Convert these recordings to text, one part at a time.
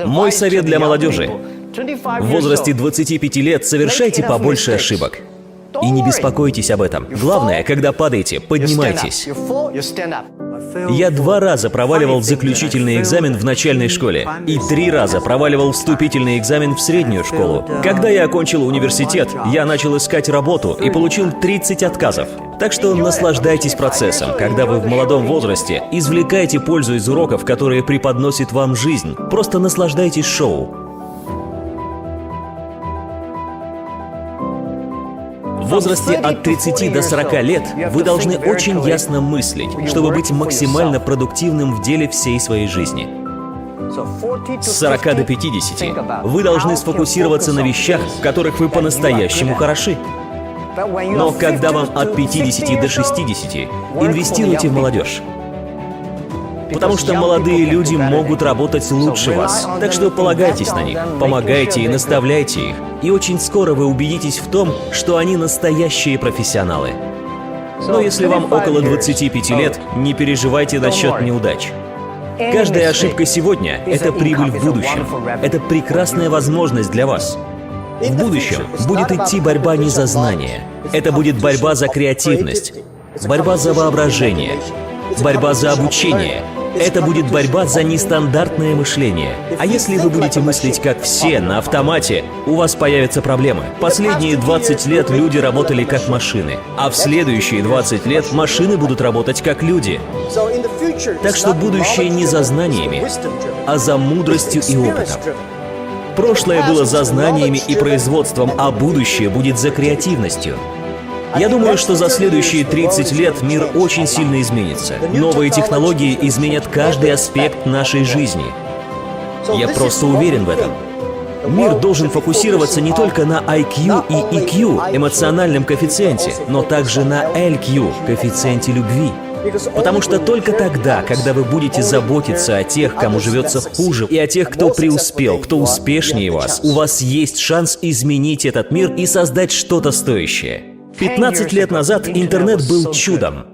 Мой совет для молодежи. В возрасте 25 лет совершайте побольше ошибок. И не беспокойтесь об этом. Главное, когда падаете, поднимайтесь. Я 2 раза проваливал заключительный экзамен в начальной школе и 3 раза проваливал вступительный экзамен в среднюю школу. Когда я окончил университет, я начал искать работу и получил 30 отказов. Так что наслаждайтесь процессом, когда вы в молодом возрасте. Извлекайте пользу из уроков, которые преподносит вам жизнь. Просто наслаждайтесь шоу. В возрасте от 30 до 40 лет вы должны очень ясно мыслить, чтобы быть максимально продуктивным в деле всей своей жизни. С 40 до 50 вы должны сфокусироваться на вещах, в которых вы по-настоящему хороши. Но когда вам от 50 до 60, инвестируйте в молодежь. Потому что молодые люди могут работать лучше вас. Так что полагайтесь на них, помогайте и наставляйте их. И очень скоро вы убедитесь в том, что они настоящие профессионалы. Но если вам около 25 лет, не переживайте насчет неудач. Каждая ошибка сегодня — это прибыль в будущем. Это прекрасная возможность для вас. В будущем будет идти борьба не за знания. Это будет борьба за креативность, борьба за воображение, борьба за обучение. Это будет борьба за нестандартное мышление. А если вы будете мыслить как все, на автомате, у вас появятся проблемы. Последние 20 лет люди работали как машины, а в следующие 20 лет машины будут работать как люди. Так что будущее не за знаниями, а за мудростью и опытом. Прошлое было за знаниями и производством, а будущее будет за креативностью. Я думаю, что за следующие 30 лет мир очень сильно изменится. Новые технологии изменят каждый аспект нашей жизни. Я просто уверен в этом. Мир должен фокусироваться не только на IQ и EQ, эмоциональном коэффициенте, но также на LQ, коэффициенте любви. Потому что только тогда, когда вы будете заботиться о тех, кому живется хуже, и о тех, кто преуспел, кто успешнее вас, у вас есть шанс изменить этот мир и создать что-то стоящее. 15 лет назад интернет был чудом.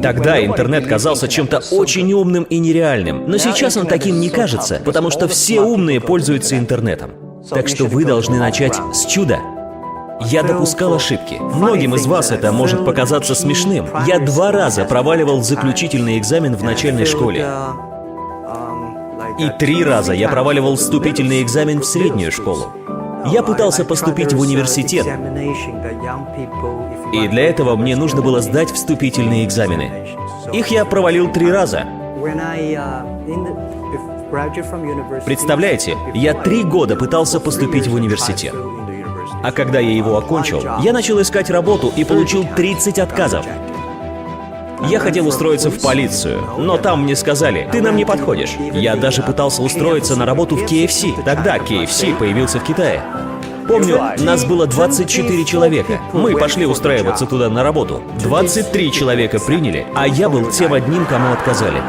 Тогда интернет казался чем-то очень умным и нереальным, но сейчас он таким не кажется, потому что все умные пользуются интернетом. Так что вы должны начать с чуда. Я допускал ошибки. Многим из вас это может показаться смешным. Я 2 раза проваливал заключительный экзамен в начальной школе. И 3 раза я проваливал вступительный экзамен в среднюю школу. Я пытался поступить в университет, и для этого мне нужно было сдать вступительные экзамены. Их я провалил 3 раза. Представляете, я 3 года пытался поступить в университет. А когда я его окончил, я начал искать работу и получил 30 отказов. Я хотел устроиться в полицию, но там мне сказали: «Ты нам не подходишь». Я даже пытался устроиться на работу в KFC. Тогда KFC появился в Китае. Помню, нас было 24 человека. Мы пошли устраиваться туда на работу. 23 человека приняли, а я был тем одним, кому отказали.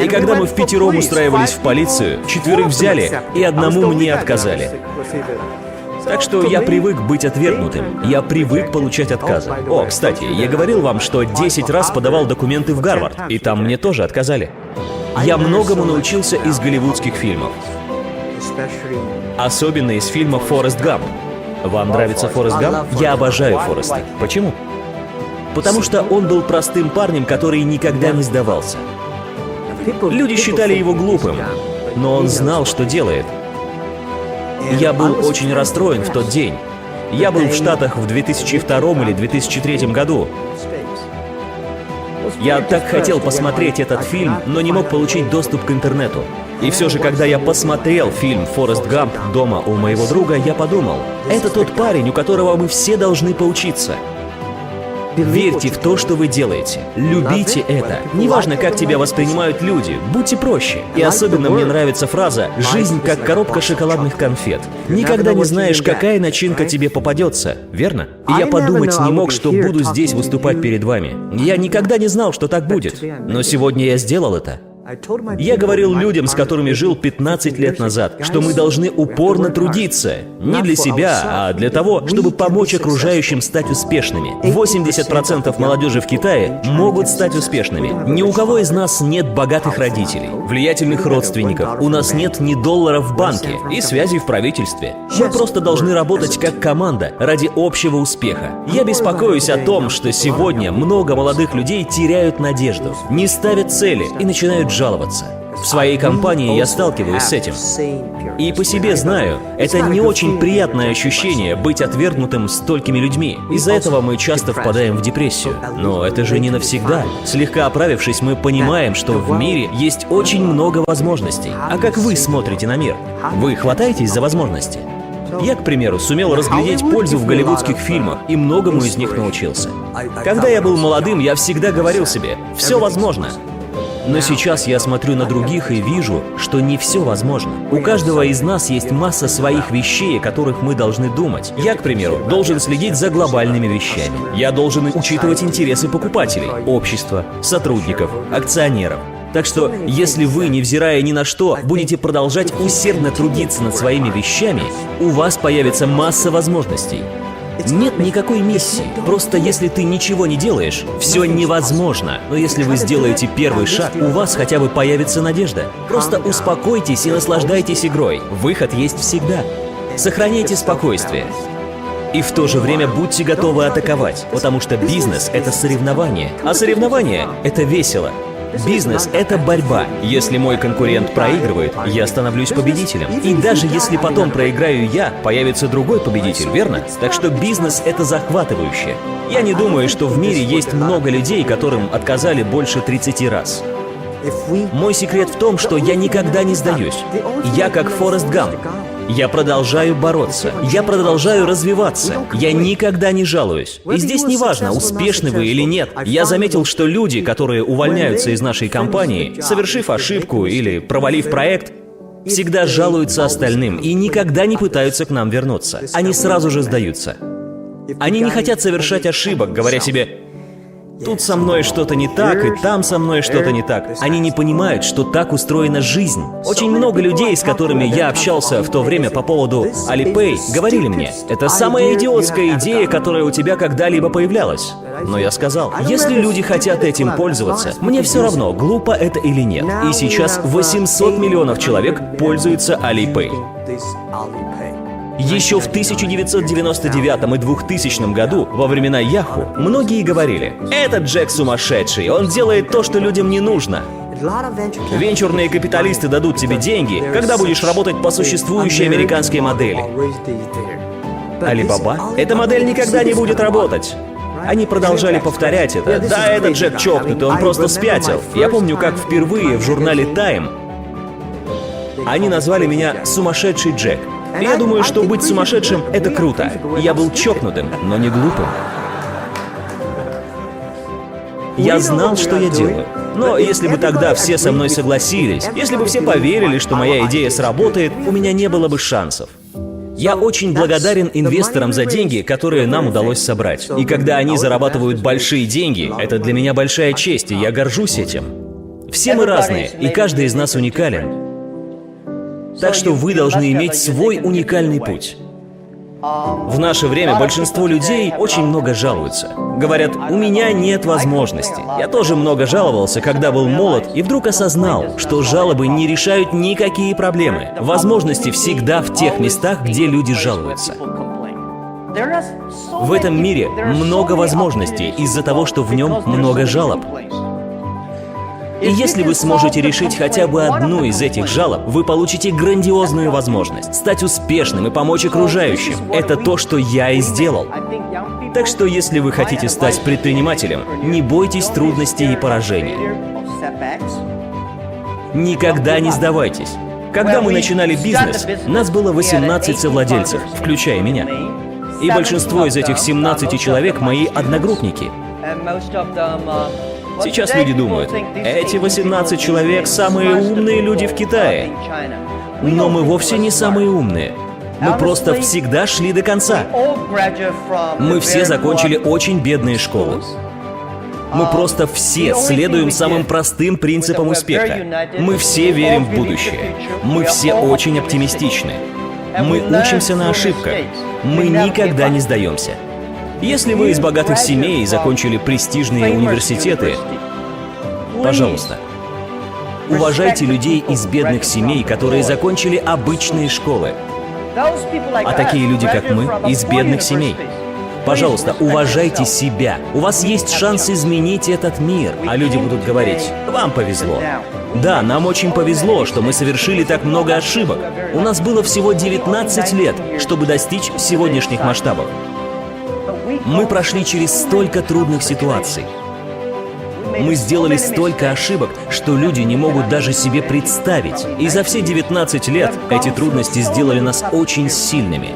И когда мы впятером устраивались в полицию, 4 взяли, и 1 мне отказали. Так что я привык быть отвергнутым. Я привык получать отказы. О, кстати, я говорил вам, что 10 раз подавал документы в Гарвард, и там мне тоже отказали. Я многому научился из голливудских фильмов. Особенно из фильма «Форест Гамп». Вам нравится Форест Гамп? Я обожаю Фореста. Почему? Потому что он был простым парнем, который никогда не сдавался. Люди считали его глупым, но он знал, что делает. Я был очень расстроен в тот день. Я был в Штатах в 2002 или 2003 году. Я так хотел посмотреть этот фильм, но не мог получить доступ к интернету. И все же, когда я посмотрел фильм «Форест Гамп» дома у моего друга, я подумал: это тот парень, у которого мы все должны поучиться. Верьте в то, что вы делаете. Любите это. Неважно, как тебя воспринимают люди, будьте проще. И особенно мне нравится фраза «жизнь как коробка шоколадных конфет». Никогда не знаешь, какая начинка тебе попадется, верно? И я подумать не мог, что буду здесь выступать перед вами. Я никогда не знал, что так будет. Но сегодня я сделал это. Я говорил людям, с которыми жил 15 лет назад, что мы должны упорно трудиться. Не для себя, а для того, чтобы помочь окружающим стать успешными. 80% молодежи в Китае могут стать успешными. Ни у кого из нас нет богатых родителей, влиятельных родственников. У нас нет ни доллара в банке и связей в правительстве. Мы просто должны работать как команда ради общего успеха. Я беспокоюсь о том, что сегодня много молодых людей теряют надежду, не ставят цели и начинают жаловаться. В своей компании я сталкиваюсь с этим. И по себе знаю, это не очень приятное ощущение быть отвергнутым столькими людьми. Из-за этого мы часто впадаем в депрессию. Но это же не навсегда. Слегка оправившись, мы понимаем, что в мире есть очень много возможностей. А как вы смотрите на мир? Вы хватаетесь за возможности? Я, к примеру, сумел разглядеть пользу в голливудских фильмах и многому из них научился. Когда я был молодым, я всегда говорил себе: «Все возможно». Но сейчас я смотрю на других и вижу, что не все возможно. У каждого из нас есть масса своих вещей, о которых мы должны думать. Я, к примеру, должен следить за глобальными вещами. Я должен учитывать интересы покупателей, общества, сотрудников, акционеров. Так что, если вы, невзирая ни на что, будете продолжать усердно трудиться над своими вещами, у вас появится масса возможностей. Нет никакой миссии. Просто если ты ничего не делаешь, все невозможно. Но если вы сделаете первый шаг, у вас хотя бы появится надежда. Просто успокойтесь и наслаждайтесь игрой. Выход есть всегда. Сохраняйте спокойствие. И в то же время будьте готовы атаковать, потому что бизнес — это соревнование, а соревнование — это весело. Бизнес — это борьба. Если мой конкурент проигрывает, я становлюсь победителем. И даже если потом проиграю я, появится другой победитель, верно? Так что бизнес — это захватывающе. Я не думаю, что в мире есть много людей, которым отказали больше 30 раз. Мой секрет в том, что я никогда не сдаюсь. Я как Форест Гамп. Я продолжаю бороться. Я продолжаю развиваться. Я никогда не жалуюсь. И здесь не важно, успешны вы или нет. Я заметил, что люди, которые увольняются из нашей компании, совершив ошибку или провалив проект, всегда жалуются остальным и никогда не пытаются к нам вернуться. Они сразу же сдаются. Они не хотят совершать ошибок, говоря себе: «Тут со мной что-то не так, и там со мной что-то не так». Они не понимают, что так устроена жизнь. Очень много людей, с которыми я общался в то время по поводу Alipay, говорили мне: «Это самая идиотская идея, которая у тебя когда-либо появлялась». Но я сказал: если люди хотят этим пользоваться, мне все равно, глупо это или нет. И сейчас 800 миллионов человек пользуются Alipay. Еще в 1999 и 2000 году, во времена Yahoo, многие говорили: «Этот Джек сумасшедший, он делает то, что людям не нужно». Венчурные капиталисты дадут тебе деньги, когда будешь работать по существующей американской модели. Alibaba? Эта модель никогда не будет работать. Они продолжали повторять это. Да, этот Джек чокнутый, он просто спятил. Я помню, как впервые в журнале Time они назвали меня «сумасшедший Джек». И я думаю, что быть сумасшедшим — это круто. Я был чокнутым, но не глупым. Я знал, что я делаю. Но если бы тогда все со мной согласились, если бы все поверили, что моя идея сработает, у меня не было бы шансов. Я очень благодарен инвесторам за деньги, которые нам удалось собрать. И когда они зарабатывают большие деньги, это для меня большая честь, и я горжусь этим. Все мы разные, и каждый из нас уникален. Так что вы должны иметь свой уникальный путь. В наше время большинство людей очень много жалуются. Говорят: «У меня нет возможности». Я тоже много жаловался, когда был молод, и вдруг осознал, что жалобы не решают никакие проблемы. Возможности всегда в тех местах, где люди жалуются. В этом мире много возможностей из-за того, что в нем много жалоб. И если вы сможете решить хотя бы одну из этих жалоб, вы получите грандиозную возможность стать успешным и помочь окружающим. Это то, что я и сделал. Так что, если вы хотите стать предпринимателем, не бойтесь трудностей и поражений. Никогда не сдавайтесь. Когда мы начинали бизнес, нас было 18 совладельцев, включая меня. И большинство из этих 17 человек — мои одногруппники. Сейчас люди думают: эти 18 человек — самые умные люди в Китае. Но мы вовсе не самые умные. Мы просто всегда шли до конца. Мы все закончили очень бедные школы. Мы просто все следуем самым простым принципам успеха. Мы все верим в будущее. Мы все очень оптимистичны. Мы учимся на ошибках. Мы никогда не сдаемся. Если вы из богатых семей и закончили престижные университеты, пожалуйста, уважайте людей из бедных семей, которые закончили обычные школы. А такие люди, как мы, из бедных семей. Пожалуйста, уважайте себя. У вас есть шанс изменить этот мир. А люди будут говорить: вам повезло. Да, нам очень повезло, что мы совершили так много ошибок. У нас было всего 19 лет, чтобы достичь сегодняшних масштабов. Мы прошли через столько трудных ситуаций. Мы сделали столько ошибок, что люди не могут даже себе представить. И за все 19 лет эти трудности сделали нас очень сильными.